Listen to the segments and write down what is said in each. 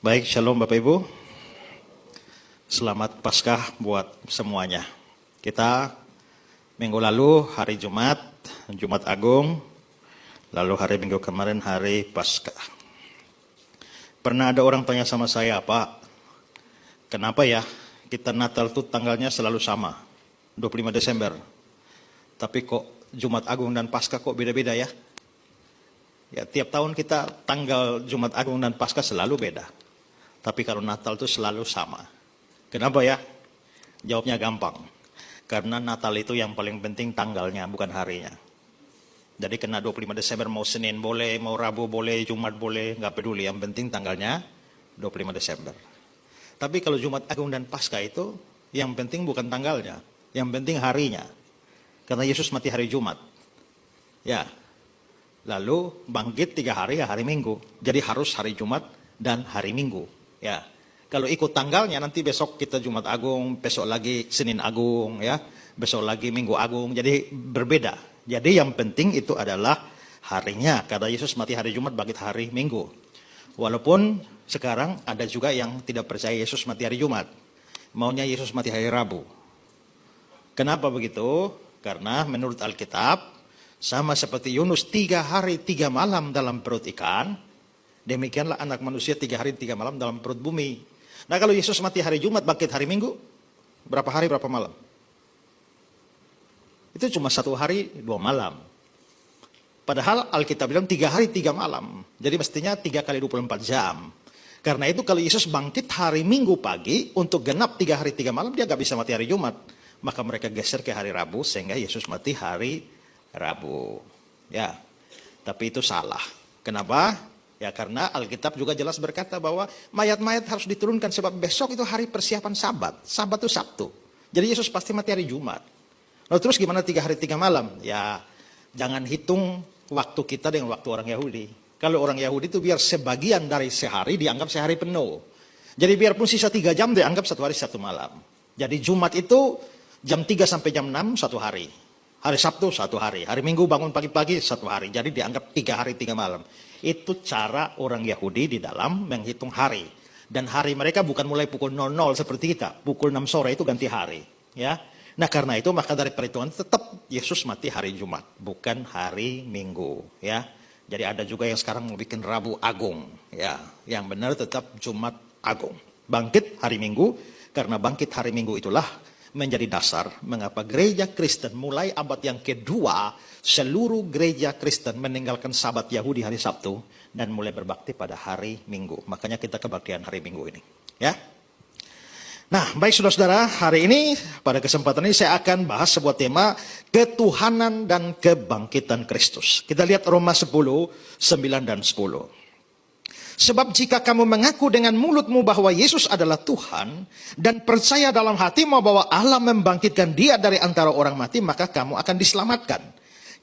Baik, shalom Bapak Ibu. Selamat Paskah buat semuanya. Kita minggu lalu hari Jumat, Jumat Agung, lalu hari Minggu kemarin hari Paskah. Pernah ada orang tanya sama saya, Pak, kenapa ya kita Natal tuh tanggalnya selalu sama, 25 Desember. Tapi kok Jumat Agung dan Paskah kok beda-beda ya? Ya, tiap tahun kita tanggal Jumat Agung dan Paskah selalu beda. Tapi kalau Natal itu selalu sama. Kenapa ya? Jawabnya gampang. Karena Natal itu yang paling penting tanggalnya, bukan harinya. Jadi kena 25 Desember, mau Senin boleh, mau Rabu boleh, Jumat boleh, nggak peduli. Yang penting tanggalnya 25 Desember. Tapi kalau Jumat Agung dan Paskah itu, yang penting bukan tanggalnya. Yang penting harinya. Karena Yesus mati hari Jumat. Ya. Lalu bangkit 3 hari, ya hari Minggu. Jadi harus hari Jumat dan hari Minggu. Ya, kalau ikut tanggalnya nanti besok kita Jumat Agung, besok lagi Senin Agung, ya, besok lagi Minggu Agung. Jadi berbeda. Jadi yang penting itu adalah harinya. Karena Yesus mati hari Jumat, bangkit hari Minggu. Walaupun sekarang ada juga yang tidak percaya Yesus mati hari Jumat, maunya Yesus mati hari Rabu. Kenapa begitu? Karena menurut Alkitab sama seperti Yunus 3 hari 3 malam dalam perut ikan, demikianlah anak manusia 3 hari 3 malam dalam perut bumi. Nah kalau Yesus mati hari Jumat, bangkit hari Minggu, berapa hari berapa malam? Itu cuma 1 hari 2 malam. Padahal Alkitab bilang 3 hari 3 malam. Jadi mestinya 3 kali 24 jam. Karena itu kalau Yesus bangkit hari Minggu pagi, untuk genap 3 hari 3 malam, dia gak bisa mati hari Jumat. Maka mereka geser ke hari Rabu, sehingga Yesus mati hari Rabu. Ya, tapi itu salah. Kenapa? Ya karena Alkitab juga jelas berkata bahwa mayat-mayat harus diturunkan sebab besok itu hari persiapan Sabat. Sabat itu Sabtu. Jadi Yesus pasti mati hari Jumat. Lalu terus gimana 3 hari 3 malam? Ya jangan hitung waktu kita dengan waktu orang Yahudi. Kalau orang Yahudi itu biar sebagian dari sehari dianggap sehari penuh. Jadi biarpun sisa 3 jam dianggap 1 hari 1 malam. Jadi Jumat itu jam 3 sampai jam 6 1 hari. Hari Sabtu 1 hari. Hari Minggu bangun pagi-pagi 1 hari. Jadi dianggap 3 hari 3 malam. Itu cara orang Yahudi di dalam menghitung hari. Dan hari mereka bukan mulai pukul 00 seperti kita. Pukul 6 sore itu ganti hari. Ya. Nah karena itu maka dari perhitungan tetap Yesus mati hari Jumat. Bukan hari Minggu. Ya. Jadi ada juga yang sekarang mau bikin Rabu Agung. Ya. Yang benar tetap Jumat Agung. Bangkit hari Minggu. Karena bangkit hari Minggu itulah menjadi dasar mengapa gereja Kristen mulai abad yang kedua seluruh gereja Kristen meninggalkan Sabat Yahudi hari Sabtu dan mulai berbakti pada hari Minggu. Makanya kita kebaktian hari Minggu ini. Ya. Nah, baik saudara-saudara, hari ini pada kesempatan ini saya akan bahas sebuah tema ketuhanan dan kebangkitan Kristus. Kita lihat Roma 10, 9 dan 10. Sebab jika kamu mengaku dengan mulutmu bahwa Yesus adalah Tuhan dan percaya dalam hatimu bahwa Allah membangkitkan dia dari antara orang mati, maka kamu akan diselamatkan.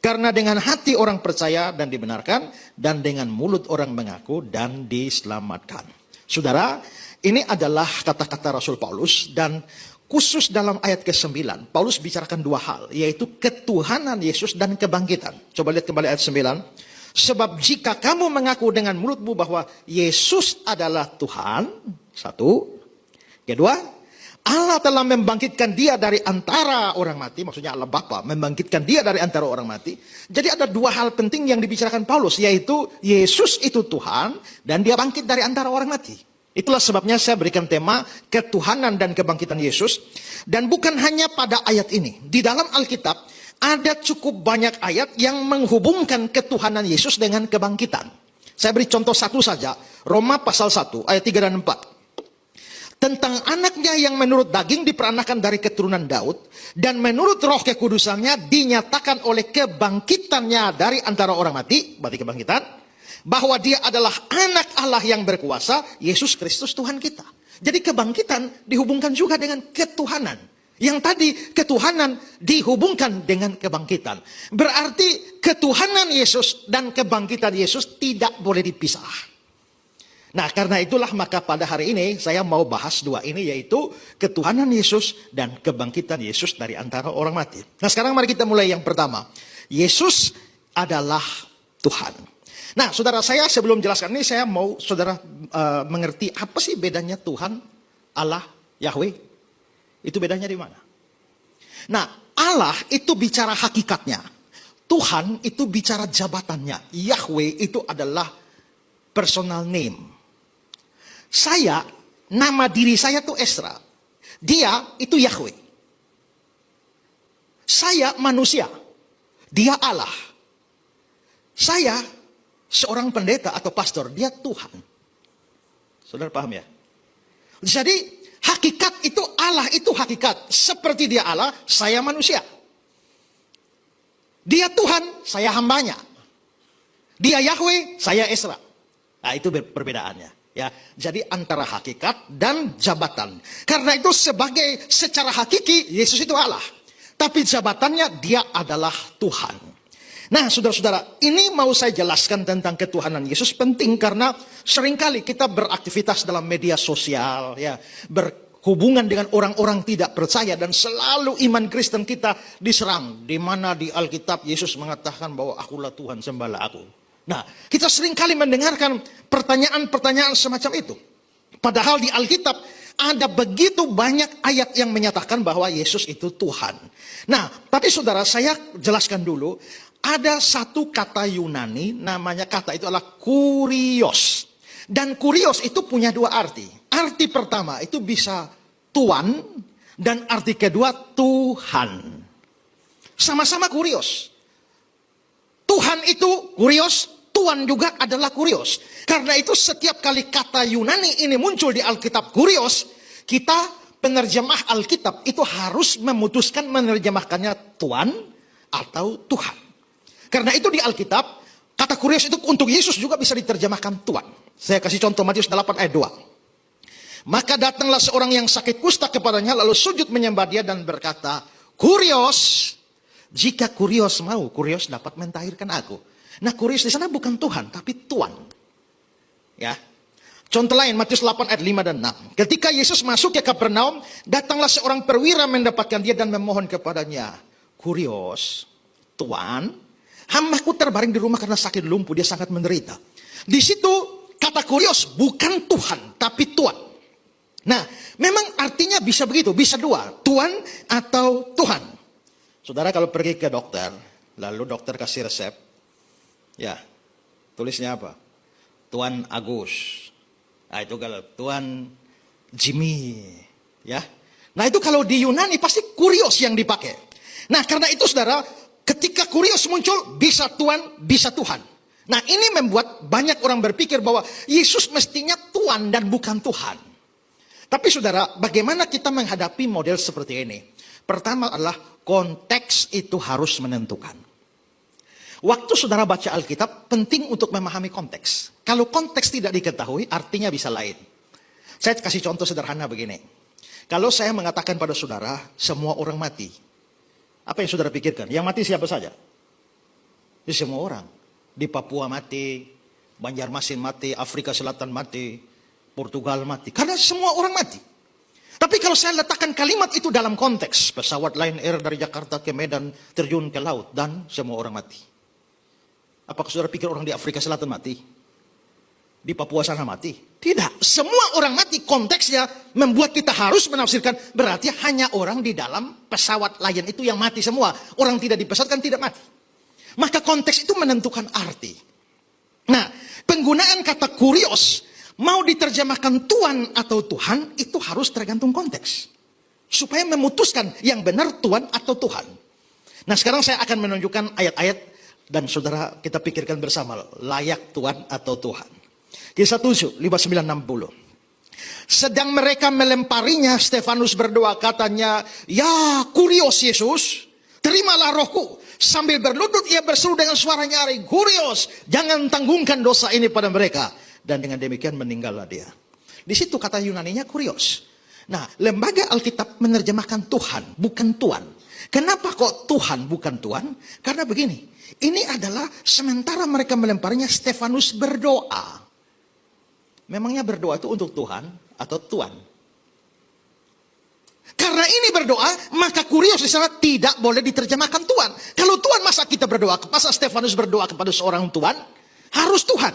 Karena dengan hati orang percaya dan dibenarkan, dan dengan mulut orang mengaku dan diselamatkan. Saudara, ini adalah kata-kata Rasul Paulus dan khusus dalam ayat ke-9. Paulus bicarakan 2 hal, yaitu ketuhanan Yesus dan kebangkitan. Coba lihat kembali ayat 9. Sebab jika kamu mengaku dengan mulutmu bahwa Yesus adalah Tuhan, 1. Kedua, Allah telah membangkitkan dia dari antara orang mati, maksudnya Allah Bapa membangkitkan dia dari antara orang mati. Jadi ada 2 hal penting yang dibicarakan Paulus, yaitu Yesus itu Tuhan dan dia bangkit dari antara orang mati. Itulah sebabnya saya berikan tema ketuhanan dan kebangkitan Yesus. Dan bukan hanya pada ayat ini. Di dalam Alkitab ada cukup banyak ayat yang menghubungkan ketuhanan Yesus dengan kebangkitan. Saya beri contoh satu saja. Roma pasal 1 ayat 3 dan 4. Tentang anaknya yang menurut daging diperanakan dari keturunan Daud. Dan menurut roh kekudusannya dinyatakan oleh kebangkitannya dari antara orang mati. Berarti kebangkitan. Bahwa dia adalah anak Allah yang berkuasa. Yesus Kristus Tuhan kita. Jadi kebangkitan dihubungkan juga dengan ketuhanan. Yang tadi ketuhanan dihubungkan dengan kebangkitan. Berarti ketuhanan Yesus dan kebangkitan Yesus tidak boleh dipisah. Nah karena itulah maka pada hari ini saya mau bahas 2 ini, yaitu ketuhanan Yesus dan kebangkitan Yesus dari antara orang mati. Nah sekarang mari kita mulai yang pertama. Yesus adalah Tuhan. Nah, saudara, saya sebelum jelaskan ini, saya mau saudara mengerti apa sih bedanya Tuhan, Allah, Yahweh. Itu bedanya di mana? Nah, Allah itu bicara hakikatnya. Tuhan itu bicara jabatannya. Yahweh itu adalah personal name. Saya, nama diri saya itu Esra. Dia itu Yahweh. Saya manusia. Dia Allah. Saya seorang pendeta atau pastor, dia Tuhan. Saudara paham ya? Jadi hakikat itu Allah itu hakikat. Seperti dia Allah, saya manusia. Dia Tuhan, saya hambanya. Dia Yahweh, saya Esra. Nah, itu perbedaannya. Ya, jadi antara hakikat dan jabatan. Karena itu secara hakiki Yesus itu Allah. Tapi jabatannya dia adalah Tuhan. Nah, saudara-saudara, ini mau saya jelaskan tentang ketuhanan Yesus penting karena seringkali kita beraktivitas dalam media sosial, ya, berhubungan dengan orang-orang tidak percaya dan selalu iman Kristen kita diserang. Di mana di Alkitab Yesus mengatakan bahwa akulah Tuhan, sembahlah aku. Nah, kita seringkali mendengarkan pertanyaan-pertanyaan semacam itu. Padahal di Alkitab ada begitu banyak ayat yang menyatakan bahwa Yesus itu Tuhan. Nah, tapi saudara, saya jelaskan dulu. Ada satu kata Yunani, namanya kata itu adalah kurios. Dan kurios itu punya dua arti. Arti pertama itu bisa tuan, dan arti kedua Tuhan. Sama-sama kurios. Tuhan itu kurios, Tuhan juga adalah kurios. Karena itu setiap kali kata Yunani ini muncul di Alkitab kurios, kita penerjemah Alkitab itu harus memutuskan menerjemahkannya Tuhan atau Tuhan. Karena itu di Alkitab, kata kurios itu untuk Yesus juga bisa diterjemahkan Tuhan. Saya kasih contoh Matius 8 ayat 2. Maka datanglah seorang yang sakit kusta kepadanya, lalu sujud menyembah dia dan berkata, kurios, jika kurios mau, kurios dapat mentahirkan aku. Nah, kurios di sana bukan Tuhan, tapi Tuhan. Ya. Contoh lain, Matius 8 ayat 5 dan 6. Ketika Yesus masuk ke Kapernaum, datanglah seorang perwira mendapatkan dia dan memohon kepadanya. Kurios, Tuhan, hambaku terbaring di rumah karena sakit lumpuh, dia sangat menderita. Di situ kata kurios bukan Tuhan, tapi Tuhan. Nah, memang artinya bisa begitu, bisa dua, Tuhan atau Tuhan. Saudara kalau pergi ke dokter, lalu dokter kasih resep, ya, tulisnya apa? Tuan Agus. Nah, itu kalau Tuan Jimmy, ya. Nah, itu kalau di Yunani pasti kurios yang dipakai. Nah, karena itu saudara, ketika kurios muncul, bisa Tuhan, bisa Tuhan. Nah, ini membuat banyak orang berpikir bahwa Yesus mestinya Tuhan dan bukan Tuhan. Tapi saudara, bagaimana kita menghadapi model seperti ini? Pertama adalah konteks itu harus menentukan. Waktu saudara baca Alkitab, penting untuk memahami konteks. Kalau konteks tidak diketahui, artinya bisa lain. Saya kasih contoh sederhana begini. Kalau saya mengatakan pada saudara, semua orang mati. Apa yang saudara pikirkan? Yang mati siapa saja? Itu semua orang. Di Papua mati, Banjarmasin mati, Afrika Selatan mati, Portugal mati. Karena semua orang mati. Tapi kalau saya letakkan kalimat itu dalam konteks, pesawat Lion Air dari Jakarta ke Medan terjun ke laut dan semua orang mati. Apakah saudara pikir orang di Afrika Selatan mati? Di Papua sana mati? Tidak. Semua orang mati, konteksnya membuat kita harus menafsirkan berarti hanya orang di dalam pesawat Lion itu yang mati semua. Orang tidak dipesatkan tidak mati. Maka konteks itu menentukan arti. Nah, penggunaan kata kurios mau diterjemahkan Tuhan atau Tuhan itu harus tergantung konteks. Supaya memutuskan yang benar Tuhan atau Tuhan. Nah, sekarang saya akan menunjukkan ayat-ayat dan saudara kita pikirkan bersama layak Tuhan atau Tuhan. Kisah 7, 59-60. Sedang mereka melemparinya, Stefanus berdoa katanya, ya kurios Yesus, terimalah rohku. Sambil berlutut ia berseru dengan suara nyaring, kurios, jangan tanggungkan dosa ini pada mereka. Dan dengan demikian meninggallah dia. Di situ kata Yunaninya kurios. Nah, lembaga Alkitab menerjemahkan Tuhan, bukan Tuhan. Kenapa kok Tuhan bukan Tuhan? Karena begini, ini adalah sementara mereka melemparinya, Stefanus berdoa. Memangnya berdoa itu untuk Tuhan atau Tuhan? Karena ini berdoa, maka kurios di sana tidak boleh diterjemahkan Tuhan. Kalau Tuhan, masa kita berdoa? Masa Stefanus berdoa kepada seorang Tuhan? Harus Tuhan.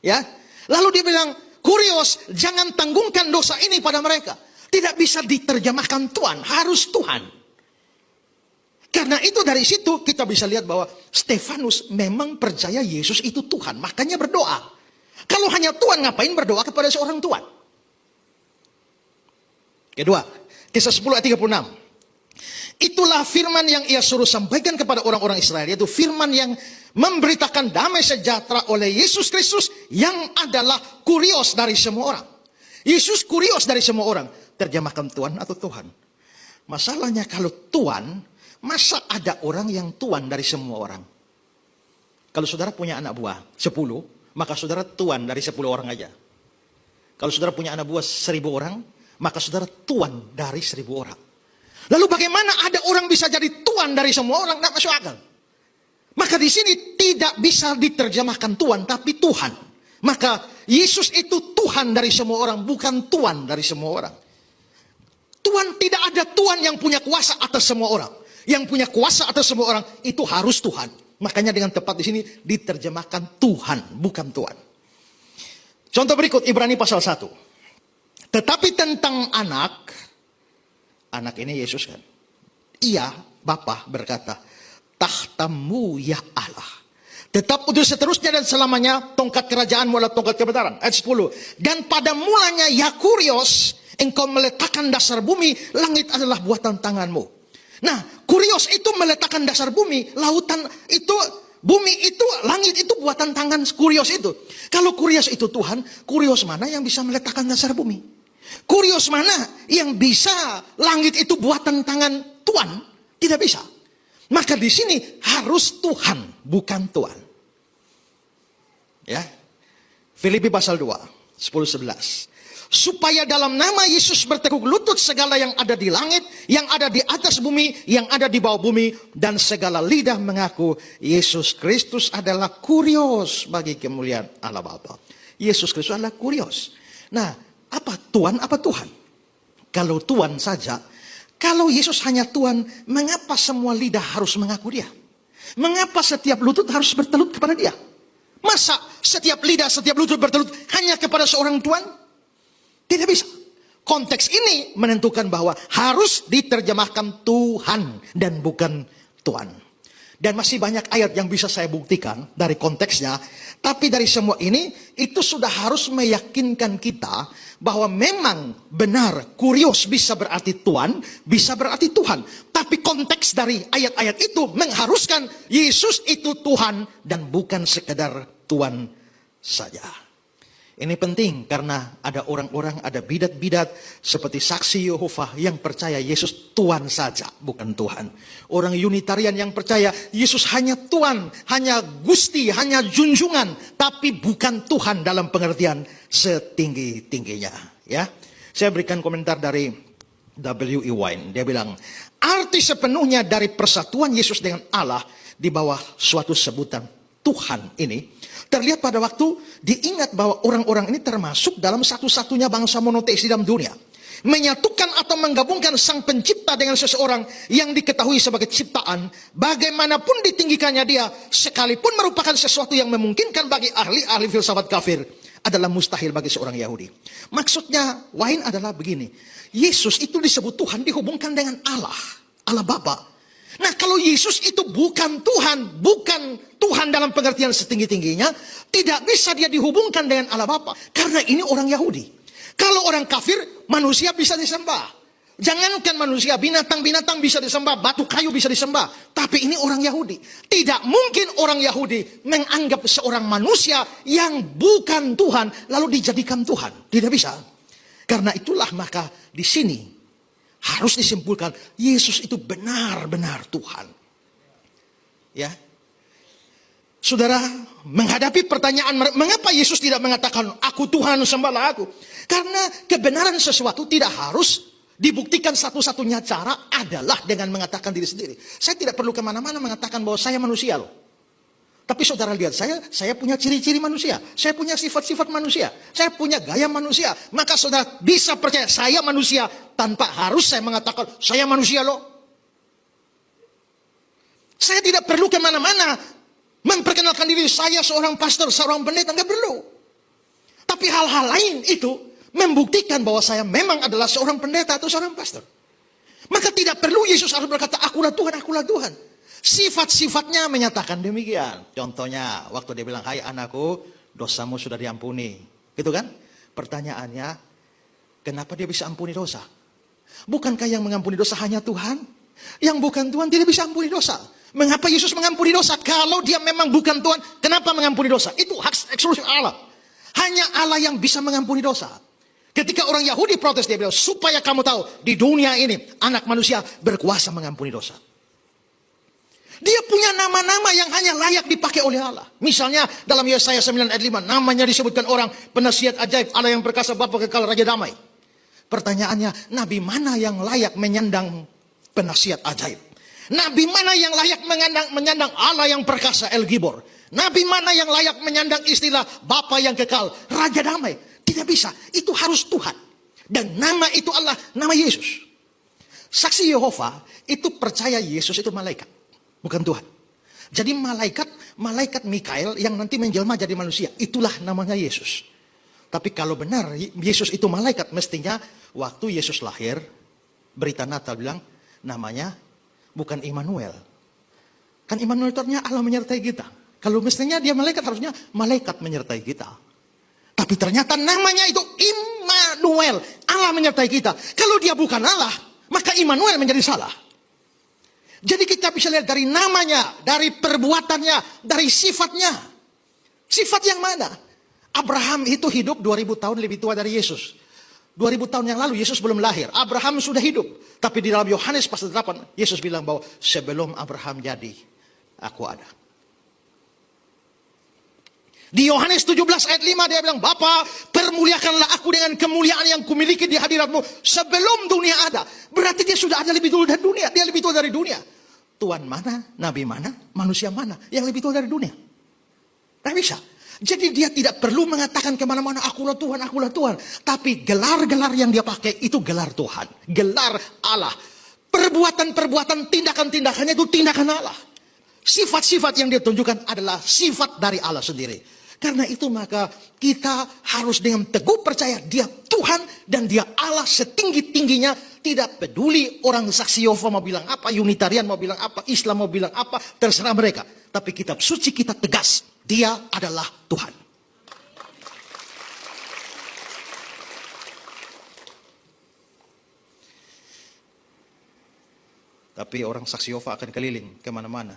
Ya. Lalu dia bilang, Kurios, jangan tanggungkan dosa ini pada mereka. Tidak bisa diterjemahkan Tuhan, harus Tuhan. Karena itu dari situ kita bisa lihat bahwa Stefanus memang percaya Yesus itu Tuhan. Makanya berdoa. Kalau hanya Tuhan, ngapain berdoa kepada seorang Tuhan? Kedua, Kisah 10 ayat 36. Itulah firman yang ia suruh sampaikan kepada orang-orang Israel. Yaitu firman yang memberitakan damai sejahtera oleh Yesus Kristus yang adalah Kurios dari semua orang. Yesus Kurios dari semua orang. Terjemahkan Tuhan atau Tuhan. Masalahnya kalau Tuhan, masa ada orang yang Tuhan dari semua orang? Kalau saudara punya anak buah 10, maka saudara Tuhan dari 10 orang aja. Kalau saudara punya anak buah 1000 orang, maka saudara Tuhan dari 1000 orang. Lalu bagaimana ada orang bisa jadi Tuhan dari semua orang? Tidak masuk akal. Maka di sini tidak bisa diterjemahkan Tuhan, tapi Tuhan. Maka Yesus itu Tuhan dari semua orang, bukan Tuhan dari semua orang. Tuhan, tidak ada Tuhan yang punya kuasa atas semua orang. Yang punya kuasa atas semua orang itu harus Tuhan. Makanya dengan tepat di sini diterjemahkan Tuhan, bukan Tuhan. Contoh berikut Ibrani pasal 1. Tetapi tentang anak ini Yesus kan. Ia, Bapa berkata, tahtamu ya Allah. Tetap untuk seterusnya dan selamanya tongkat kerajaanmu adalah tongkat kebenaran. Ayat 10. Dan pada mulanya ya Kurios, engkau meletakkan dasar bumi, langit adalah buatan tanganmu. Nah, Kurios itu meletakkan dasar bumi, lautan itu, bumi itu, langit itu buatan tangan Kurios itu. Kalau Kurios itu Tuhan, Kurios mana yang bisa meletakkan dasar bumi? Kurios mana yang bisa langit itu buatan tangan Tuhan? Tidak bisa. Maka di sini harus Tuhan, bukan Tuhan. Ya. Filipi pasal 2, 10-11. Supaya dalam nama Yesus bertekuk lutut segala yang ada di langit, yang ada di atas bumi, yang ada di bawah bumi, dan segala lidah mengaku Yesus Kristus adalah Kurios bagi kemuliaan Allah Bapa. Yesus Kristus adalah Kurios. Nah, apa Tuhan, apa Tuhan? Kalau Tuhan saja, kalau Yesus hanya Tuhan, mengapa semua lidah harus mengaku dia? Mengapa setiap lutut harus bertelut kepada dia? Masa setiap lidah, setiap lutut bertelut hanya kepada seorang Tuhan? Tidak bisa. Konteks ini menentukan bahwa harus diterjemahkan Tuhan dan bukan Tuhan. Dan masih banyak ayat yang bisa saya buktikan dari konteksnya. Tapi dari semua ini, itu sudah harus meyakinkan kita bahwa memang benar Kurios bisa berarti Tuhan, bisa berarti Tuhan. Tapi konteks dari ayat-ayat itu mengharuskan Yesus itu Tuhan dan bukan sekedar Tuhan saja. Ini penting karena ada orang-orang, ada bidat-bidat seperti saksi Yehova yang percaya Yesus Tuhan saja, bukan Tuhan. Orang Unitarian yang percaya Yesus hanya Tuhan, hanya Gusti, hanya junjungan, tapi bukan Tuhan dalam pengertian setinggi-tingginya. Ya, saya berikan komentar dari W.E. Wine. Dia bilang, arti sepenuhnya dari persatuan Yesus dengan Allah di bawah suatu sebutan Tuhan ini terlihat pada waktu diingat bahwa orang-orang ini termasuk dalam satu-satunya bangsa monoteis di dalam dunia. Menyatukan atau menggabungkan sang pencipta dengan seseorang yang diketahui sebagai ciptaan, bagaimanapun ditinggikannya dia, sekalipun merupakan sesuatu yang memungkinkan bagi ahli-ahli filsafat kafir, adalah mustahil bagi seorang Yahudi. Maksudnya, Wine adalah begini, Yesus itu disebut Tuhan dihubungkan dengan Allah, Allah Bapa. Nah, kalau Yesus itu bukan Tuhan, bukan Tuhan dalam pengertian setinggi-tingginya, tidak bisa dia dihubungkan dengan Allah Bapa. Karena ini orang Yahudi. Kalau orang kafir, manusia bisa disembah. Jangankan manusia, binatang-binatang bisa disembah, batu kayu bisa disembah. Tapi ini orang Yahudi. Tidak mungkin orang Yahudi menganggap seorang manusia yang bukan Tuhan, lalu dijadikan Tuhan. Tidak bisa. Karena itulah maka di sini harus disimpulkan, Yesus itu benar-benar Tuhan. Ya. Saudara, menghadapi pertanyaan, mengapa Yesus tidak mengatakan, aku Tuhan, sembahlah aku? Karena kebenaran sesuatu tidak harus dibuktikan satu-satunya cara adalah dengan mengatakan diri sendiri. Saya tidak perlu kemana-mana mengatakan bahwa saya manusia loh. Tapi saudara lihat, saya punya ciri-ciri manusia. Saya punya sifat-sifat manusia. Saya punya gaya manusia. Maka saudara bisa percaya saya manusia tanpa harus saya mengatakan saya manusia loh. Saya tidak perlu kemana-mana Memperkenalkan diri saya seorang pastor, seorang pendeta, nggak perlu. Tapi hal-hal lain itu membuktikan bahwa saya memang adalah seorang pendeta atau seorang pastor. Maka tidak perlu Yesus harus berkata, akulah Tuhan, akulah Tuhan. Sifat-sifatnya menyatakan demikian. Contohnya, waktu dia bilang, hai anakku, dosamu sudah diampuni. Gitu kan? Pertanyaannya, kenapa dia bisa ampuni dosa? Bukankah yang mengampuni dosa hanya Tuhan? Yang bukan Tuhan tidak bisa ampuni dosa. Mengapa Yesus mengampuni dosa? Kalau dia memang bukan Tuhan, kenapa mengampuni dosa? Itu hak eksklusif Allah. Hanya Allah yang bisa mengampuni dosa. Ketika orang Yahudi protes, dia bilang, supaya kamu tahu, di dunia ini, anak manusia berkuasa mengampuni dosa. Dia punya nama-nama yang hanya layak dipakai oleh Allah. Misalnya, dalam Yesaya 9 ayat 5, namanya disebutkan orang penasihat ajaib, Allah yang perkasa, Bapa kekal, Raja damai. Pertanyaannya, nabi mana yang layak menyandang penasihat ajaib? Nabi mana yang layak menyandang Allah yang perkasa, El Gibor? Nabi mana yang layak menyandang istilah Bapa yang kekal, Raja damai? Tidak bisa, itu harus Tuhan. Dan nama itu Allah, nama Yesus. Saksi Yehova itu percaya Yesus itu malaikat, bukan Tuhan. Jadi malaikat Mikael yang nanti menjelma jadi manusia, itulah namanya Yesus. Tapi kalau benar Yesus itu malaikat, mestinya waktu Yesus lahir, berita Natal bilang namanya bukan Immanuel. Kan Immanuel itu artinya Allah menyertai kita. Kalau mestinya dia malaikat, harusnya malaikat menyertai kita. Tapi ternyata namanya itu Immanuel. Allah menyertai kita. Kalau dia bukan Allah, maka Immanuel menjadi salah. Jadi kita bisa lihat dari namanya, dari perbuatannya, dari sifatnya. Sifat yang mana? Abraham itu hidup 2000 tahun lebih tua dari Yesus. 2000 tahun yang lalu Yesus belum lahir. Abraham sudah hidup. Tapi di dalam Yohanes pasal 8, Yesus bilang bahwa sebelum Abraham jadi, aku ada. Di Yohanes 17 ayat 5 dia bilang, Bapa, permuliakanlah aku dengan kemuliaan yang kumiliki di hadiratmu sebelum dunia ada. Berarti dia sudah ada lebih dulu dari dunia. Dia lebih tua dari dunia. Tuhan mana, nabi mana, manusia mana yang lebih tua dari dunia? Tidak bisa. Jadi dia tidak perlu mengatakan kemana-mana, akulah Tuhan, akulah Tuhan. Tapi gelar-gelar yang dia pakai itu gelar Tuhan. Gelar Allah. Perbuatan-perbuatan, tindakan-tindakannya itu tindakan Allah. Sifat-sifat yang dia tunjukkan adalah sifat dari Allah sendiri. Karena itu maka kita harus dengan teguh percaya dia Tuhan dan dia Allah setinggi-tingginya. Tidak peduli orang saksi Yehova mau bilang apa, Unitarian mau bilang apa, Islam mau bilang apa, terserah mereka. Tapi kitab suci kita tegas, dia adalah Tuhan. Tapi orang saksi Yehova akan keliling kemana-mana.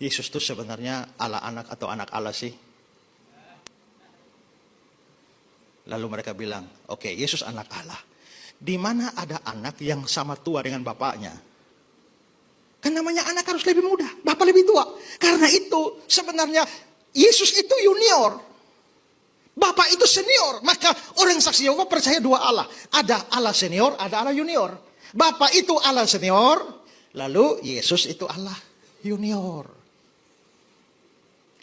Yesus itu sebenarnya Allah anak atau anak Allah sih? Lalu mereka bilang, oke, Yesus anak Allah. Di mana ada anak yang sama tua dengan bapaknya? Kan namanya anak harus lebih muda, bapak lebih tua. Karena itu sebenarnya Yesus itu junior. Bapak itu senior. Maka orang saksi Yehova percaya dua Allah. Ada Allah senior, ada Allah junior. Bapak itu Allah senior, lalu Yesus itu Allah junior.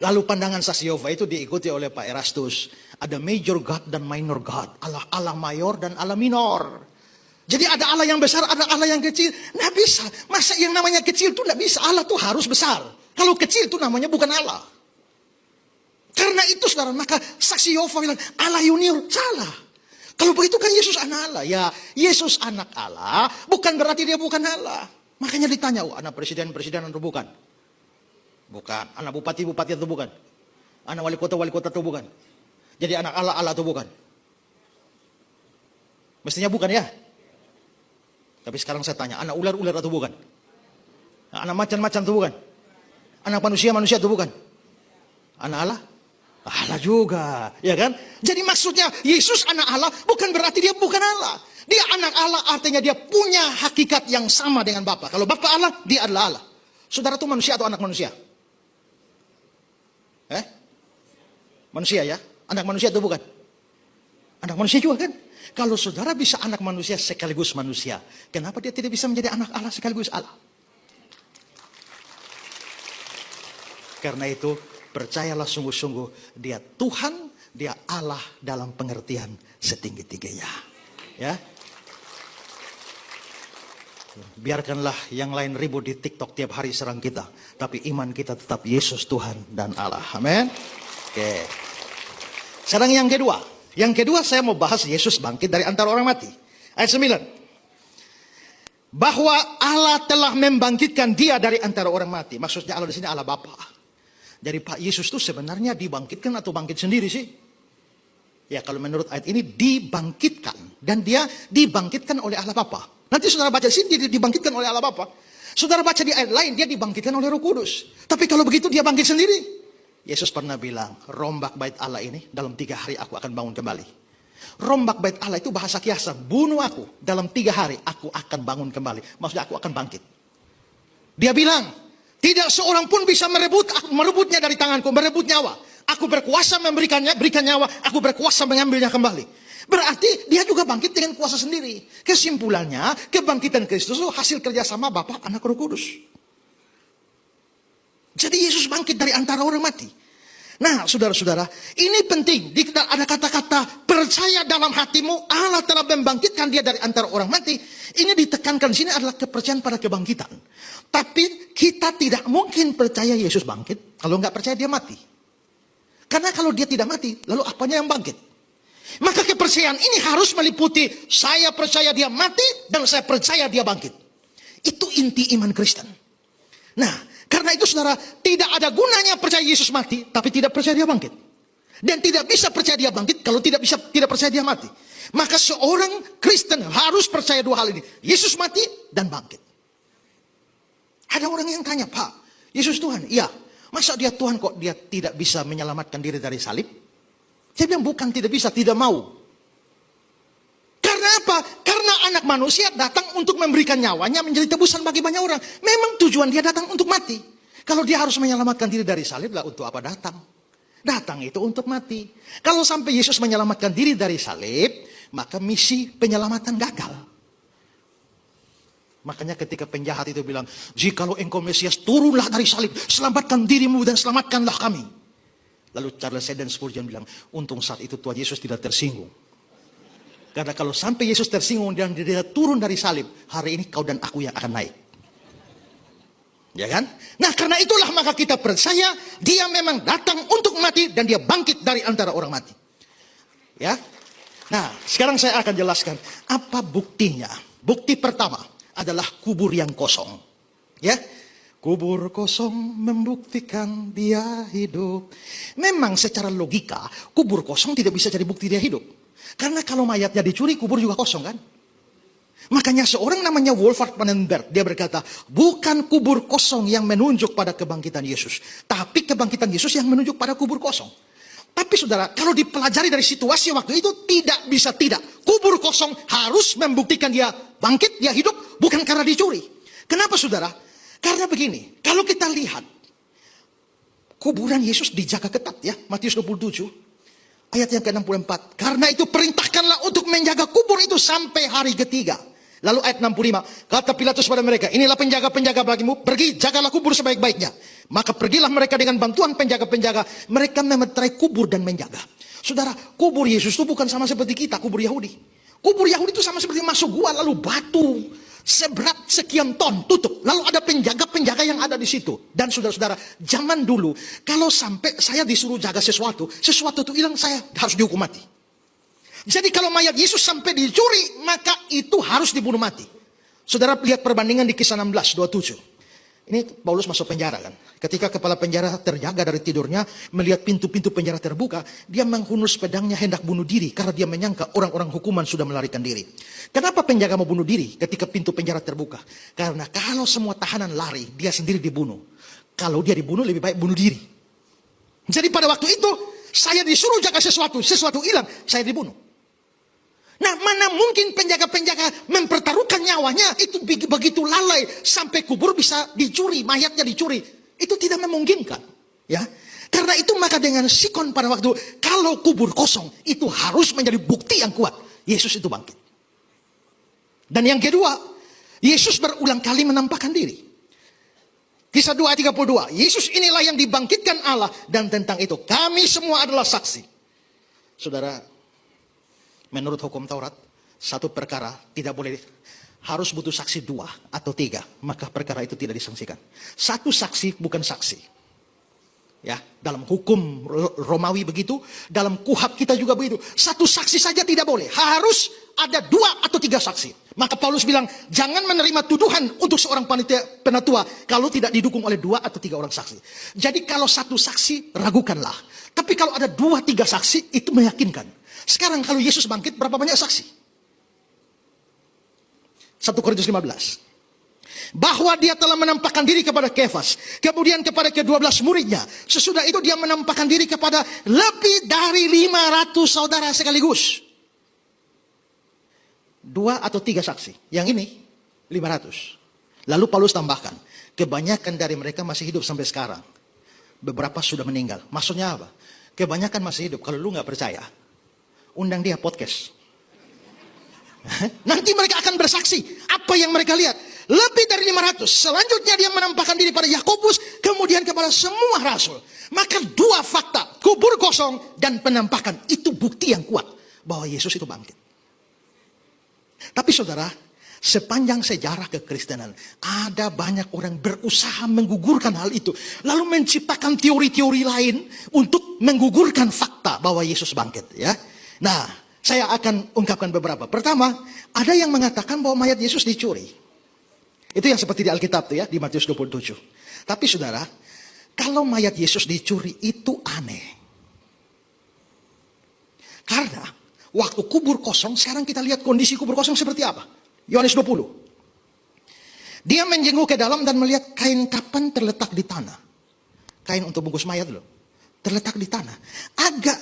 Lalu pandangan saksi Yehova itu diikuti oleh Pak Erastus. Ada major God dan minor God. Allah mayor dan Allah minor. Jadi ada Allah yang besar, ada Allah yang kecil. Nggak bisa. Masa yang namanya kecil itu nggak bisa. Allah tuh harus besar. Kalau kecil itu namanya bukan Allah. Karena itu saudara, maka saksi Yehova bilang Allah junior. Salah. Kalau begitu kan Yesus anak Allah. Ya, Yesus anak Allah bukan berarti dia bukan Allah. Makanya ditanya, anak presiden atau bukan? Bukan. Anak bupati atau bukan? Anak wali kota atau bukan? Jadi anak Allah atau bukan? Mestinya bukan ya. Tapi sekarang saya tanya, anak ular atau bukan? Anak macan atau bukan? Anak manusia atau bukan? Anak Allah? Allah juga, ya kan? Jadi maksudnya Yesus anak Allah bukan berarti dia bukan Allah. Dia anak Allah artinya dia punya hakikat yang sama dengan Bapa. Kalau Bapa Allah, dia adalah Allah. Saudara itu manusia atau anak manusia? Manusia ya? Anak manusia atau bukan? Anak manusia juga kan? Kalau saudara bisa anak manusia sekaligus manusia, kenapa dia tidak bisa menjadi anak Allah sekaligus Allah? Karena itu, percayalah sungguh-sungguh, dia Tuhan, dia Allah dalam pengertian setinggi-tingginya. Ya. Biarkanlah yang lain ribut di TikTok tiap hari serang kita, tapi iman kita tetap Yesus Tuhan dan Allah. Amin. Oke. Sekarang yang kedua. Yang kedua saya mau bahas Yesus bangkit dari antara orang mati. Ayat 9. Bahwa Allah telah membangkitkan dia dari antara orang mati. Maksudnya Allah di sini Allah Bapa. Jadi Pak Yesus itu sebenarnya dibangkitkan atau bangkit sendiri sih? Ya kalau menurut ayat ini dibangkitkan. Dan dia dibangkitkan oleh Allah Bapa. Nanti saudara baca di sini dia dibangkitkan oleh Allah Bapa. Saudara baca di ayat lain dia dibangkitkan oleh Roh Kudus. Tapi kalau begitu dia bangkit sendiri. Yesus pernah bilang, rombak bait Allah ini dalam 3 hari aku akan bangun kembali. Rombak bait Allah itu bahasa kiasan. Bunuh aku, dalam 3 hari aku akan bangun kembali. Maksudnya aku akan bangkit. Dia bilang, tidak seorang pun bisa merebutnya dari tanganku, merebut nyawa. Aku berkuasa berikan nyawa, aku berkuasa mengambilnya kembali. Berarti dia juga bangkit dengan kuasa sendiri. Kesimpulannya, kebangkitan Kristus itu hasil kerjasama Bapa, Anak, Roh Kudus. Jadi Yesus bangkit dari antara orang mati. Nah, saudara-saudara, ini penting. Ada kata-kata percaya dalam hatimu, Allah telah membangkitkan dia dari antara orang mati. Ini ditekankan di sini adalah kepercayaan pada kebangkitan. Tapi kita tidak mungkin percaya Yesus bangkit kalau nggak percaya dia mati. Karena kalau dia tidak mati, lalu apanya yang bangkit? Maka kepercayaan ini harus meliputi saya percaya dia mati dan saya percaya dia bangkit. Itu inti iman Kristen. Nah, karena itu saudara, tidak ada gunanya percaya Yesus mati, tapi tidak percaya dia bangkit. Dan tidak bisa percaya dia bangkit kalau tidak percaya dia mati. Maka seorang Kristen harus percaya 2 hal ini. Yesus mati dan bangkit. Ada orang yang tanya, Pak, Yesus Tuhan? Iya. Masa dia Tuhan kok dia tidak bisa menyelamatkan diri dari salib? Saya bilang bukan tidak bisa, tidak mau. Karena apa? Karena anak manusia datang untuk memberikan nyawanya menjadi tebusan bagi banyak orang. Memang tujuan dia datang untuk mati. Kalau dia harus menyelamatkan diri dari salib, lah untuk apa datang? Datang itu untuk mati. Kalau sampai Yesus menyelamatkan diri dari salib, maka misi penyelamatan gagal. Makanya ketika penjahat itu bilang, jikalau engkau Mesias, turunlah dari salib, selamatkan dirimu dan selamatkanlah kami. Lalu Charles Haddon Spurgeon bilang, untung saat itu Tuhan Yesus tidak tersinggung. Karena kalau sampai Yesus tersinggung dan dia turun dari salib, hari ini kau dan aku yang akan naik. Ya kan? Nah karena itulah maka kita percaya dia memang datang untuk mati dan dia bangkit dari antara orang mati. Ya. Nah sekarang saya akan jelaskan apa buktinya. Bukti pertama adalah kubur yang kosong. Ya. Kubur kosong membuktikan dia hidup. Memang secara logika kubur kosong tidak bisa jadi bukti dia hidup. Karena kalau mayatnya dicuri, kubur juga kosong kan? Makanya seorang namanya Wolfhard Pannenberg, dia berkata, bukan kubur kosong yang menunjuk pada kebangkitan Yesus. Tapi kebangkitan Yesus yang menunjuk pada kubur kosong. Tapi saudara, kalau dipelajari dari situasi waktu itu, tidak bisa tidak. Kubur kosong harus membuktikan dia bangkit, dia hidup, bukan karena dicuri. Kenapa saudara? Karena begini, kalau kita lihat, kuburan Yesus dijaga ketat ya, Matius 27. Ayat yang ke-64. Karena itu perintahkanlah untuk menjaga kubur itu sampai hari ketiga. Lalu ayat 65. Kata Pilatus pada mereka, inilah penjaga-penjaga bagimu. Pergi, jagalah kubur sebaik-baiknya. Maka pergilah mereka dengan bantuan penjaga-penjaga. Mereka memeterai kubur dan menjaga. Saudara, kubur Yesus itu bukan sama seperti kita, kubur Yahudi. Kubur Yahudi itu sama seperti masuk gua lalu batu. Seberat sekian ton tutup. Lalu ada penjaga-penjaga yang ada di situ. Dan saudara-saudara, zaman dulu kalau sampai saya disuruh jaga sesuatu itu hilang, saya harus dihukum mati. Jadi kalau mayat Yesus sampai dicuri, maka itu harus dibunuh mati. Saudara lihat perbandingan di Kisah 16:27. Ini Paulus masuk penjara kan. Ketika kepala penjara terjaga dari tidurnya, melihat pintu-pintu penjara terbuka, dia menghunus pedangnya hendak bunuh diri karena dia menyangka orang-orang hukuman sudah melarikan diri. Kenapa penjaga mau bunuh diri ketika pintu penjara terbuka? Karena kalau semua tahanan lari, dia sendiri dibunuh. Kalau dia dibunuh lebih baik bunuh diri. Jadi pada waktu itu saya disuruh jaga sesuatu hilang, saya dibunuh. Nah, mana mungkin penjaga-penjaga mempertaruhkan nyawanya itu begitu lalai sampai kubur bisa dicuri, mayatnya dicuri. Itu tidak memungkinkan, ya. Karena itu maka dengan sikon pada waktu kalau kubur kosong itu harus menjadi bukti yang kuat Yesus itu bangkit. Dan yang kedua, Yesus berulang kali menampakkan diri. Kisah 2 ayat 32. Yesus inilah yang dibangkitkan Allah dan tentang itu kami semua adalah saksi. Saudara, menurut hukum Taurat, satu perkara tidak boleh harus butuh saksi 2 atau 3, maka perkara itu tidak disangsikan. Satu saksi bukan saksi. Ya, dalam hukum Romawi begitu, dalam kuhab kita juga begitu. Satu saksi saja tidak boleh, harus ada 2 atau 3 saksi. Maka Paulus bilang, jangan menerima tuduhan untuk seorang penatua kalau tidak didukung oleh 2 atau 3 orang saksi. Jadi kalau satu saksi, ragukanlah. Tapi kalau ada 2-3 saksi, itu meyakinkan. Sekarang kalau Yesus bangkit, berapa banyak saksi? 1 Korintus 15. Bahwa dia telah menampakkan diri kepada Kefas, kemudian kepada ke-12 muridnya. Sesudah itu dia menampakkan diri kepada lebih dari 500 saudara sekaligus. 2 atau 3 saksi. Yang ini 500. Lalu Paulus tambahkan, kebanyakan dari mereka masih hidup sampai sekarang. Beberapa sudah meninggal. Maksudnya apa? Kebanyakan masih hidup. Kalau lu gak percaya, undang dia podcast. Nanti mereka akan bersaksi apa yang mereka lihat. Lebih dari 500. Selanjutnya dia menampakkan diri pada Yakobus, kemudian kepada semua rasul. Maka 2 fakta, kubur kosong dan penampakan, itu bukti yang kuat bahwa Yesus itu bangkit. Tapi saudara, sepanjang sejarah kekristenan, ada banyak orang berusaha menggugurkan hal itu, lalu menciptakan teori-teori lain untuk menggugurkan fakta bahwa Yesus bangkit. Ya, nah, saya akan ungkapkan beberapa. Pertama, ada yang mengatakan bahwa mayat Yesus dicuri. Itu yang seperti di Alkitab tuh ya, di Matius 27. Tapi saudara, kalau mayat Yesus dicuri itu aneh. Karena waktu kubur kosong, sekarang kita lihat kondisi kubur kosong seperti apa. Yohanes 20. Dia menjenguk ke dalam dan melihat kain kapan terletak di tanah. Kain untuk bungkus mayat loh. Terletak di tanah.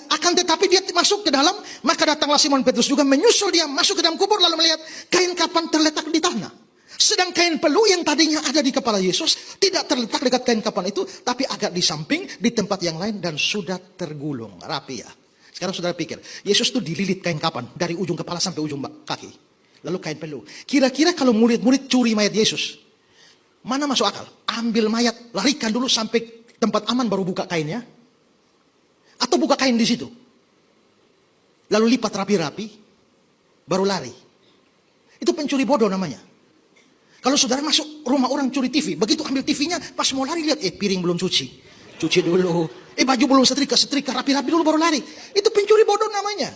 Akan tetapi dia masuk ke dalam, maka datanglah Simon Petrus juga menyusul dia masuk ke dalam kubur lalu melihat kain kapan terletak di tanah. Sedang kain pelu yang tadinya ada di kepala Yesus tidak terletak dekat kain kapan itu, tapi agak di samping di tempat yang lain dan sudah tergulung rapi ya. Sekarang saudara pikir, Yesus itu dililit kain kapan dari ujung kepala sampai ujung kaki. Lalu kain pelu. Kira-kira kalau murid-murid curi mayat Yesus, mana masuk akal? Ambil mayat, larikan dulu sampai tempat aman baru buka kainnya. Atau buka kain di situ. Lalu lipat rapi-rapi, baru lari. Itu pencuri bodoh namanya. Kalau saudara masuk rumah orang curi TV, begitu ambil TV-nya, pas mau lari lihat, piring belum cuci. Cuci dulu. Baju belum setrika rapi-rapi dulu baru lari. Itu pencuri bodoh namanya.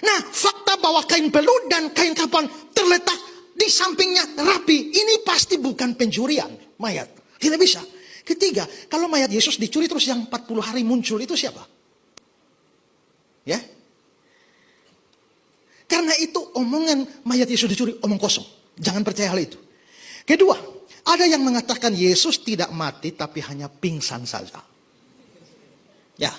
Nah, fakta bahwa kain pelu dan kain kapan terletak di sampingnya rapi, ini pasti bukan pencurian mayat. Tidak bisa. Ketiga, kalau mayat Yesus dicuri terus yang 40 hari muncul itu siapa? Ya. Karena itu omongan mayat Yesus dicuri omong kosong. Jangan percaya hal itu. Kedua, ada yang mengatakan Yesus tidak mati tapi hanya pingsan saja. Ya.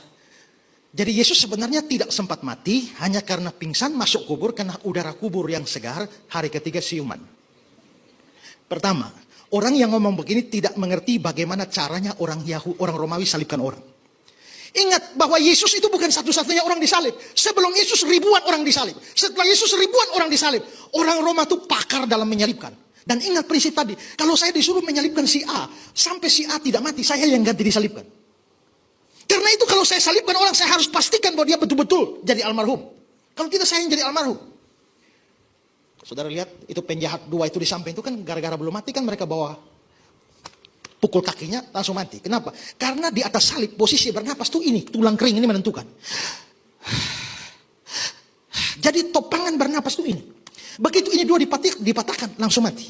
Jadi Yesus sebenarnya tidak sempat mati hanya karena pingsan masuk kubur karena udara kubur yang segar, hari ketiga siuman. Pertama, orang yang ngomong begini tidak mengerti bagaimana caranya orang Romawi salibkan orang. Ingat bahwa Yesus itu bukan satu-satunya orang disalib. Sebelum Yesus ribuan orang disalib. Setelah Yesus ribuan orang disalib. Orang Roma itu pakar dalam menyalibkan. Dan ingat prinsip tadi. Kalau saya disuruh menyalibkan si A. Sampai si A tidak mati. Saya yang ganti disalibkan. Karena itu kalau saya salibkan orang. Saya harus pastikan bahwa dia betul-betul jadi almarhum. Kalau tidak saya yang jadi almarhum. Saudara lihat itu penjahat 2 itu di samping itu kan gara-gara belum mati kan mereka bawa pukul kakinya langsung mati. Kenapa? Karena di atas salib posisi bernapas tuh ini tulang kering ini menentukan. Jadi topangan bernapas tuh ini. Begitu ini 2 dipatahkan langsung mati.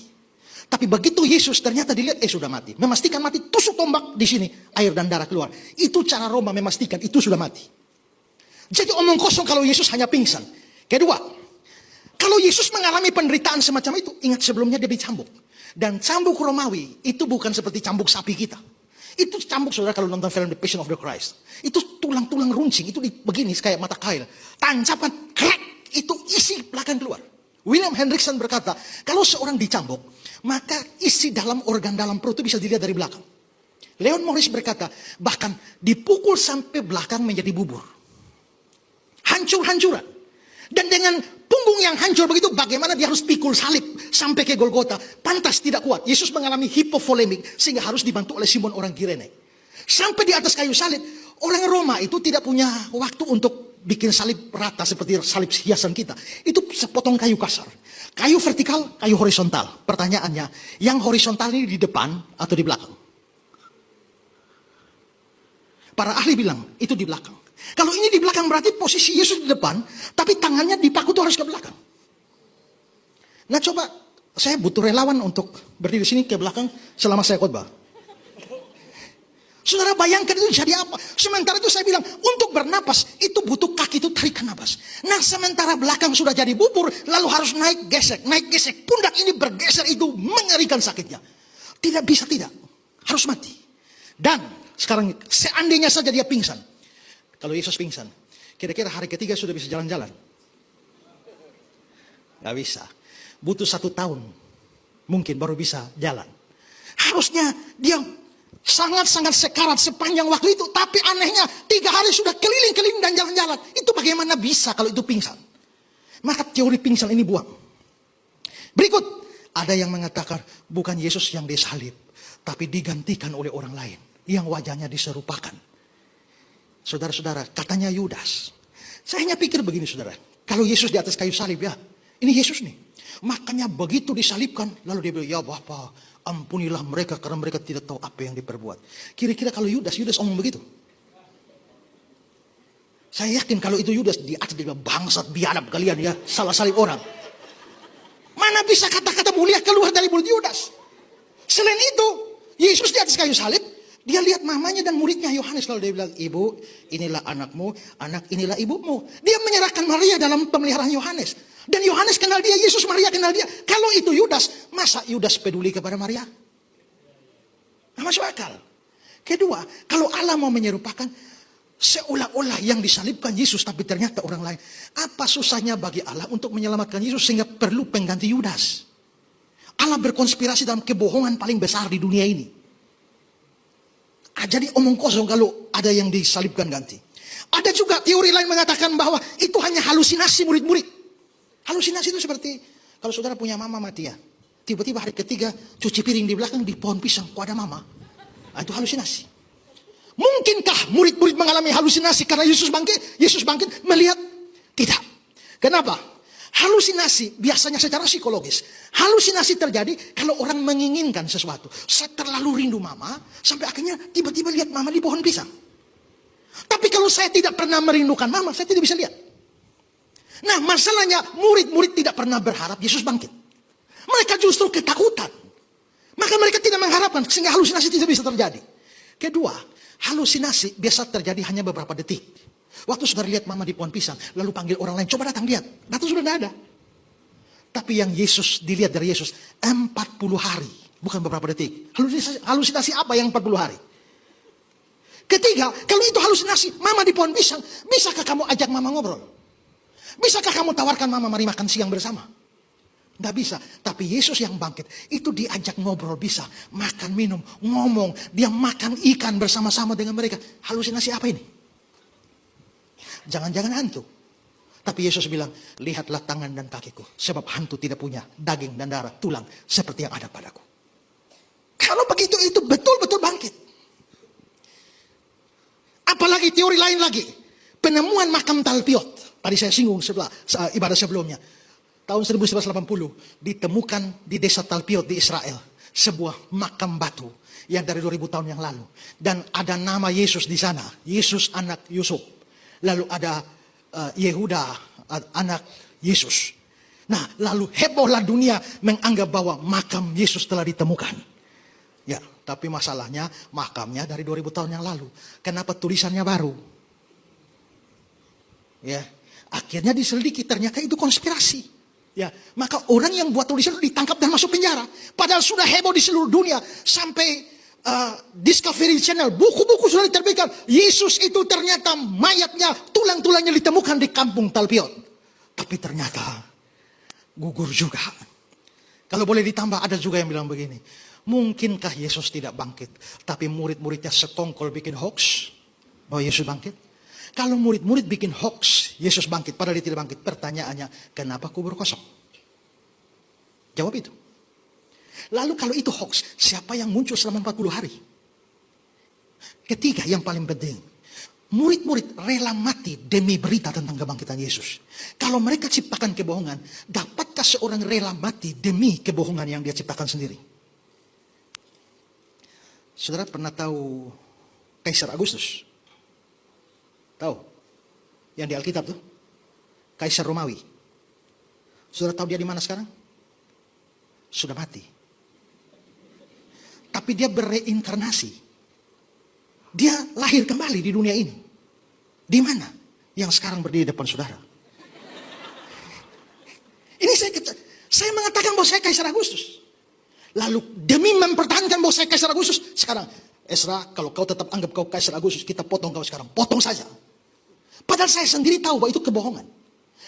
Tapi begitu Yesus ternyata dilihat sudah mati. Memastikan mati tusuk tombak di sini air dan darah keluar. Itu cara Roma memastikan itu sudah mati. Jadi omong kosong kalau Yesus hanya pingsan. Kedua, kalau Yesus mengalami penderitaan semacam itu, ingat sebelumnya dia dicambuk. Dan cambuk Romawi itu bukan seperti cambuk sapi kita. Itu cambuk saudara kalau nonton film The Passion of the Christ. Itu tulang-tulang runcing, itu begini kayak mata kail. Tancapkan, krek, itu isi belakang keluar. William Hendrickson berkata, kalau seorang dicambuk, maka isi dalam organ dalam perut itu bisa dilihat dari belakang. Leon Morris berkata, bahkan dipukul sampai belakang menjadi bubur. Hancur-hancuran. Dan dengan punggung yang hancur begitu, bagaimana dia harus pikul salib sampai ke Golgota. Pantas tidak kuat. Yesus mengalami hipovolemik sehingga harus dibantu oleh Simon orang Kirene. Sampai di atas kayu salib, orang Roma itu tidak punya waktu untuk bikin salib rata seperti salib hiasan kita. Itu sepotong kayu kasar. Kayu vertikal, kayu horizontal. Pertanyaannya, yang horizontal ini di depan atau di belakang? Para ahli bilang, itu di belakang. Kalau ini di belakang berarti posisi Yesus di depan, tapi tangannya dipaku itu harus ke belakang. Nah coba, saya butuh relawan untuk berdiri di sini ke belakang selama saya khotbah. Saudara bayangkan itu jadi apa? Sementara itu saya bilang, untuk bernapas itu butuh kaki itu tarikan napas. Nah sementara belakang sudah jadi bubur, lalu harus naik gesek. Pundak ini bergeser, itu mengerikan sakitnya. Tidak bisa tidak, harus mati. Dan sekarang seandainya saja dia pingsan. Kalau Yesus pingsan, kira-kira hari ketiga sudah bisa jalan-jalan? Gak bisa. Butuh 1 tahun, mungkin baru bisa jalan. Harusnya dia sangat-sangat sekarat sepanjang waktu itu. Tapi anehnya 3 hari sudah keliling-keliling dan jalan-jalan. Itu bagaimana bisa kalau itu pingsan? Maka teori pingsan ini buang. Berikut, ada yang mengatakan bukan Yesus yang disalib, tapi digantikan oleh orang lain yang wajahnya diserupakan. Saudara-saudara, katanya Yudas. Saya hanya pikir begini saudara, kalau Yesus di atas kayu salib ya, ini Yesus nih. Makanya begitu disalibkan, lalu dia bilang, ya Bapa, ampunilah mereka karena mereka tidak tahu apa yang diperbuat. Kira-kira kalau Yudas omong begitu. Saya yakin kalau itu Yudas di atas dia bilang, bangsat biadab kalian ya, salah salib orang. Mana bisa kata-kata mulia keluar dari mulut Yudas? Selain itu, Yesus di atas kayu salib, dia lihat mamanya dan muridnya Yohanes, lalu dia bilang, ibu inilah anakmu, anak inilah ibumu. Dia menyerahkan Maria dalam pemeliharaan Yohanes. Dan Yohanes kenal dia, Yesus, Maria kenal dia. Kalau itu Yudas, masa Yudas peduli kepada Maria? Nah, masuk akal. Kedua, kalau Allah mau menyerupakan, seolah-olah yang disalibkan Yesus, tapi ternyata orang lain. Apa susahnya bagi Allah untuk menyelamatkan Yesus sehingga perlu pengganti Yudas? Allah berkonspirasi dalam kebohongan paling besar di dunia ini. Jadi omong kosong kalau ada yang disalibkan ganti. Ada juga teori lain mengatakan bahwa itu hanya halusinasi murid-murid. Halusinasi itu seperti kalau saudara punya mama mati ya. Tiba-tiba hari ketiga cuci piring di belakang di pohon pisang. Kok ada mama? Nah, itu halusinasi. Mungkinkah murid-murid mengalami halusinasi karena Yesus bangkit? Yesus bangkit melihat? Tidak. Kenapa? Halusinasi biasanya secara psikologis. Halusinasi terjadi kalau orang menginginkan sesuatu. Saya terlalu rindu mama, sampai akhirnya tiba-tiba lihat mama di pohon pisang. Tapi kalau saya tidak pernah merindukan mama, saya tidak bisa lihat. Nah masalahnya murid-murid tidak pernah berharap Yesus bangkit. Mereka justru ketakutan. Maka mereka tidak mengharapkan sehingga halusinasi tidak bisa terjadi. Kedua, halusinasi biasa terjadi hanya beberapa detik. Waktu saudara lihat mama di pohon pisang, lalu panggil orang lain, coba datang lihat. Datang sudah tidak ada. Tapi yang Yesus dilihat dari Yesus 40 hari, bukan beberapa detik. Halusinasi apa yang 40 hari? Ketiga, kalau itu halusinasi, mama di pohon pisang, bisakah kamu ajak mama ngobrol? Bisakah kamu tawarkan mama mari makan siang bersama? Tidak bisa. Tapi Yesus yang bangkit, itu diajak ngobrol bisa. Makan, minum, ngomong. Dia makan ikan bersama-sama dengan mereka. Halusinasi apa ini? Jangan-jangan hantu. Tapi Yesus bilang, lihatlah tangan dan kakiku. Sebab hantu tidak punya daging dan darah, tulang seperti yang ada padaku. Kalau begitu itu betul-betul bangkit. Apalagi teori lain lagi. Penemuan makam Talpiot. Tadi saya singgung setelah ibadah sebelumnya. Tahun 1980 ditemukan di desa Talpiot di Israel. Sebuah makam batu yang dari 2000 tahun yang lalu. Dan ada nama Yesus di sana. Yesus anak Yusuf. Lalu ada Yehuda anak Yesus. Nah lalu hebohlah dunia menganggap bahwa makam Yesus telah ditemukan. Ya, tapi masalahnya makamnya dari 2000 tahun yang lalu. Kenapa tulisannya baru? Ya, akhirnya diselidiki ternyata itu konspirasi. Ya, maka orang yang buat tulisan itu ditangkap dan masuk penjara. Padahal sudah heboh di seluruh dunia sampai Discovery Channel, buku-buku sudah diterbitkan. Yesus itu ternyata mayatnya, tulang-tulangnya ditemukan di kampung Talpiot. Tapi ternyata gugur juga. Kalau boleh ditambah, ada juga yang bilang begini. Mungkinkah Yesus tidak bangkit, tapi murid-muridnya sekongkol bikin hoax bahwa Yesus bangkit? Kalau murid-murid bikin hoax, Yesus bangkit, padahal dia tidak bangkit. Pertanyaannya, kenapa kubur kosong? Jawab itu. Lalu kalau itu hoax, siapa yang muncul selama 40 hari? Ketiga, yang paling penting. murid-murid rela mati demi berita tentang kebangkitan Yesus. Kalau mereka ciptakan kebohongan, dapatkah seorang rela mati demi kebohongan yang dia ciptakan sendiri? Saudara pernah tahu Kaisar Agustus? Tahu? Yang di Alkitab tuh? Kaisar Romawi. Saudara tahu dia di mana sekarang? Sudah mati. Tapi dia bereinkarnasi. Dia lahir kembali di dunia ini. Di mana? Yang sekarang berdiri depan saudara. Ini saya mengatakan bahwa saya Kaisar Agustus. Lalu demi mempertahankan bahwa saya Kaisar Agustus, sekarang Ezra, kalau kau tetap anggap kau Kaisar Agustus, kita potong kau sekarang. Potong saja. Padahal saya sendiri tahu bahwa itu kebohongan.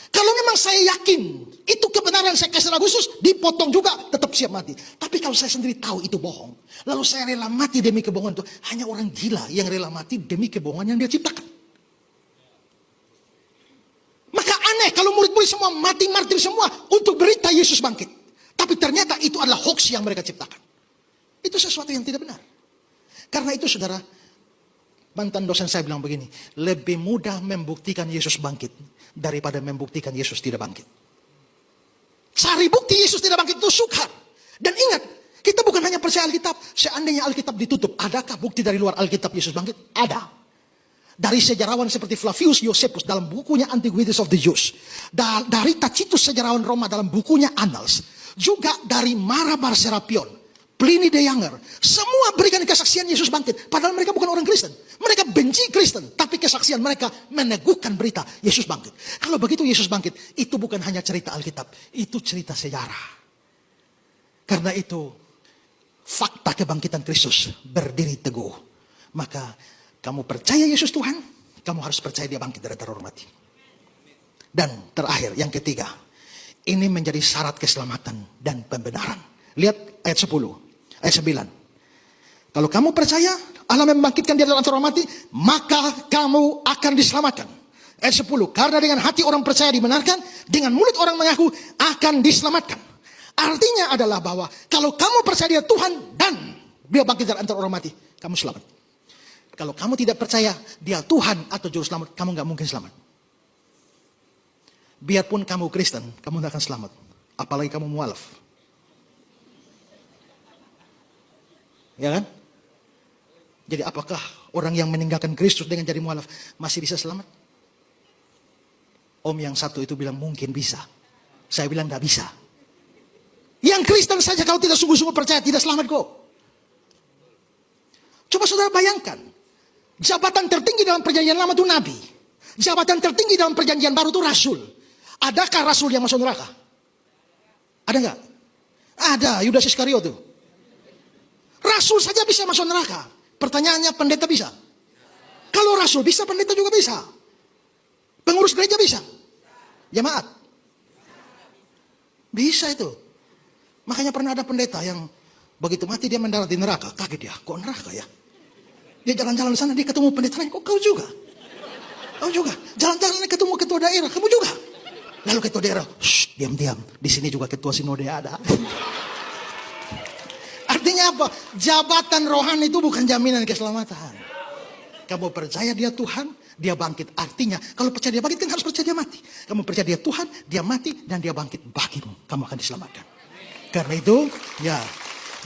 Kalau memang saya yakin itu kebenaran saya Kaisar Agustus, dipotong juga, tetap siap mati. Tapi kalau saya sendiri tahu itu bohong, lalu saya rela mati demi kebohongan itu, hanya orang gila yang rela mati demi kebohongan yang dia ciptakan. Maka aneh kalau murid-murid semua mati martir semua untuk berita Yesus bangkit. Tapi ternyata itu adalah hoax yang mereka ciptakan. Itu sesuatu yang tidak benar. Karena itu saudara, mantan dosen saya bilang begini, lebih mudah membuktikan Yesus bangkit daripada membuktikan Yesus tidak bangkit. Cari bukti Yesus tidak bangkit itu sukar. Dan ingat, kita bukan hanya percaya Alkitab. Seandainya Alkitab ditutup, adakah bukti dari luar Alkitab Yesus bangkit? Ada. Dari sejarawan seperti Flavius Josephus dalam bukunya Antiquities of the Jews. Dari Tacitus sejarawan Roma dalam bukunya Annals. Juga dari Marabar Serapion, Pliny the Younger, semua berikan kesaksian Yesus bangkit. Padahal mereka bukan orang Kristen. Mereka benci Kristen. Tapi kesaksian mereka meneguhkan berita Yesus bangkit. Kalau begitu Yesus bangkit, itu bukan hanya cerita Alkitab. Itu cerita sejarah. Karena itu, fakta kebangkitan Kristus berdiri teguh. Maka, kamu percaya Yesus Tuhan, kamu harus percaya dia bangkit dari antara orang mati. Dan terakhir, yang ketiga, ini menjadi syarat keselamatan dan pembenaran. Lihat ayat 10. Ayat 9. Kalau kamu percaya Allah membangkitkan dia dari antara orang mati, maka kamu akan diselamatkan. Ayat 10. Karena dengan hati orang percaya dibenarkan, dengan mulut orang mengaku akan diselamatkan. Artinya adalah bahwa kalau kamu percaya dia Tuhan dan dia bangkit dari antara orang mati, kamu selamat. Kalau kamu tidak percaya dia Tuhan atau juru selamat, kamu gak mungkin selamat. Biarpun kamu Kristen, kamu gak akan selamat. Apalagi kamu mualaf. Ya kan? Jadi apakah orang yang meninggalkan Kristus dengan jadi mualaf masih bisa selamat? Om yang satu itu bilang mungkin bisa. Saya bilang gak bisa. Yang Kristen saja kalau tidak sungguh-sungguh percaya tidak selamat kok. Coba saudara bayangkan. Jabatan tertinggi dalam perjanjian lama itu nabi. Jabatan tertinggi dalam perjanjian baru itu rasul. Adakah rasul yang masuk neraka? Ada nggak? Ada, Yudas Iskariot tuh. Rasul saja bisa masuk neraka. Pertanyaannya, pendeta bisa? Kalau rasul bisa, pendeta juga bisa. Pengurus gereja bisa? Jemaat? Bisa itu. Makanya pernah ada pendeta yang begitu mati dia mendarat di neraka. Kaget dia, kok neraka ya? Dia jalan-jalan di sana, dia ketemu pendeta lain, kok kau juga? Kau juga? Jalan-jalan ketemu ketua daerah, kamu juga? Lalu ketua daerah, shh, diam-diam. Di sini juga ketua sinode ada. Artinya apa? Jabatan rohani itu bukan jaminan keselamatan. Kamu percaya dia Tuhan, dia bangkit. Artinya, kalau percaya dia bangkit kan harus percaya dia mati. Kamu percaya dia Tuhan, dia mati, dan dia bangkit bagimu. Kamu akan diselamatkan. Karena itu, ya,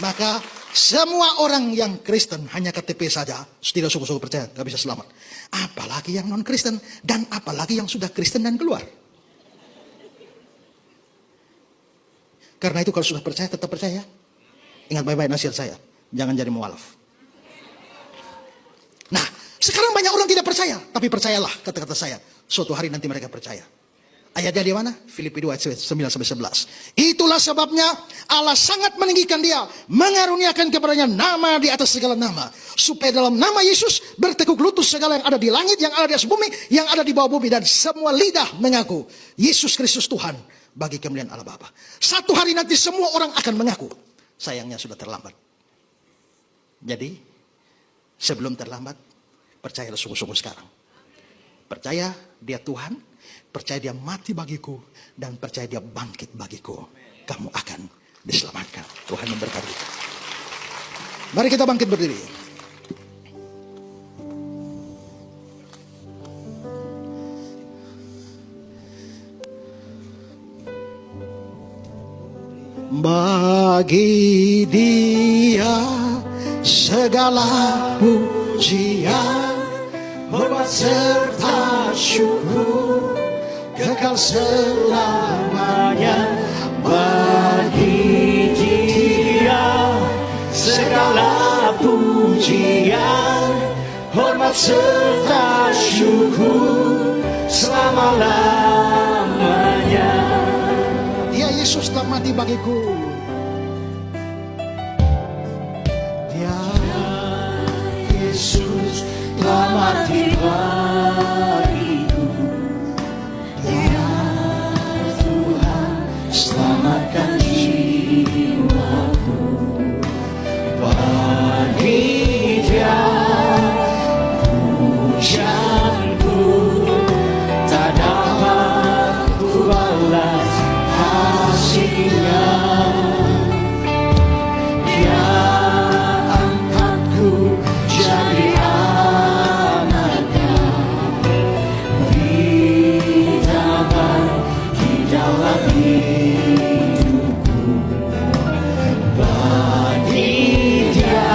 maka semua orang yang Kristen hanya KTP saja, tidak sungguh-sungguh percaya, gak bisa selamat. Apalagi yang non-Kristen, dan apalagi yang sudah Kristen dan keluar. Karena itu kalau sudah percaya, tetap percaya. Ingat baik-baik nasihat saya, jangan jadi mualaf. Nah, sekarang banyak orang tidak percaya, tapi percayalah kata-kata saya. Suatu hari nanti mereka percaya. Ayatnya di mana? Filipi 2 ayat 9-11. Itulah sebabnya Allah sangat meninggikan dia, mengaruniakan kepadanya nama di atas segala nama, supaya dalam nama Yesus bertekuk lutut segala yang ada di langit, yang ada di atas bumi, yang ada di bawah bumi, dan semua lidah mengaku Yesus Kristus Tuhan bagi kemuliaan Allah Bapa. Satu hari nanti semua orang akan mengaku. Sayangnya sudah terlambat. Jadi sebelum terlambat, percayalah sungguh-sungguh sekarang. Percaya dia Tuhan, percaya dia mati bagiku, dan percaya dia bangkit bagiku. Kamu akan diselamatkan. Tuhan memberkati. Mari kita bangkit berdiri. Bagi Dia segala pujian, hormat serta syukur kekal selamanya. Bagi Dia segala pujian, hormat serta syukur selama-lamanya. Dia Yesus telah mati bagiku. Dia Yesus telah mati bagiku. Dia Tuhan selamatkan jiwaku. Bagi Dia pujianku tak dapat ku balas hasilnya. Dia angkatku jadi anaknya, beri damai di dalam hidupku. Bagi Dia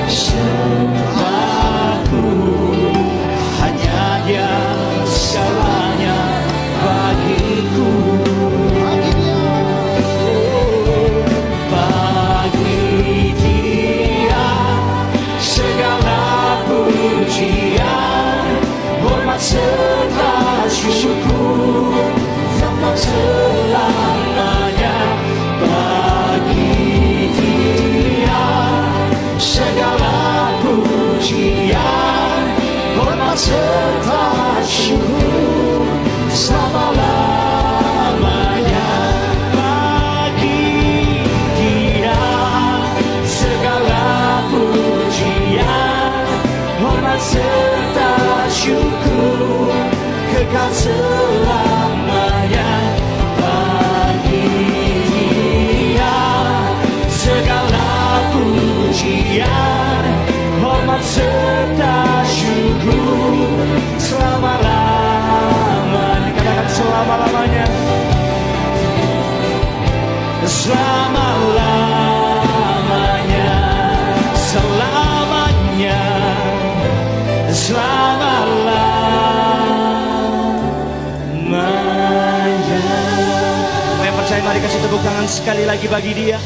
sembahku, hanya Dia segalanya bagiku. Bagi Dia segala pujian, hormat serta syukur sampai selamanya. Bagi Dia segala pujian, hormat serta syukur selama-lamanya. Bagi Dia segala pujian, hormat serta syukur kekal selamanya. Bagi Dia segala pujian, hormat serta syukur selama-lamanya. Katakan selama-lamanya. Selama-lamanya, selamanya, selama-lamanya. Yang percaya, mari kasih tepuk tangan sekali lagi bagi Dia.